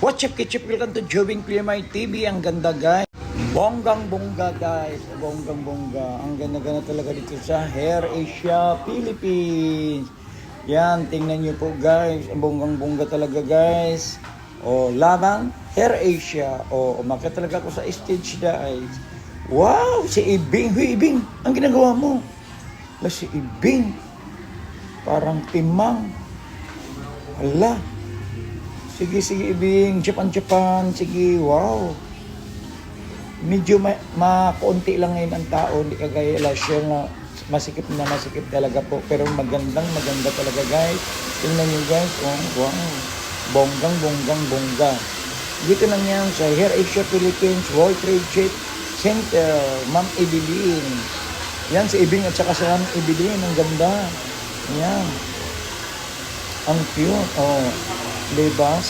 What's up, Kitchip? Welcome to Jobing Clear TV. Ang ganda, guys. Bonggang-bongga, guys. Bonggang-bongga. Ang ganda-ganda talaga dito sa Hair Asia, Philippines. Yan, tingnan nyo po, guys. Ang bonggang-bongga talaga, guys. O, lamang Hair Asia. O, umakyat talaga ako sa stage, guys. Wow! Si Ibing. Huy, Ibing. Ang ginagawa mo? Si Ibing. Parang timang. Hala. Sige, Ibing. Japan. Sige, wow. Medyo makaunti lang ngayon ang tao. Hindi kagaya last year na masikip talaga po. Pero maganda talaga, guys. Tingnan nyo, guys. Oh, wow. Bongga. Dito lang yan sa Hair Asia Philippines World Trade Center. Ma'am Evelyn. Yan, si Ibing at saka si Ma'am Evelyn. Ang ganda. Yan. Ang cute. Oh. Diba?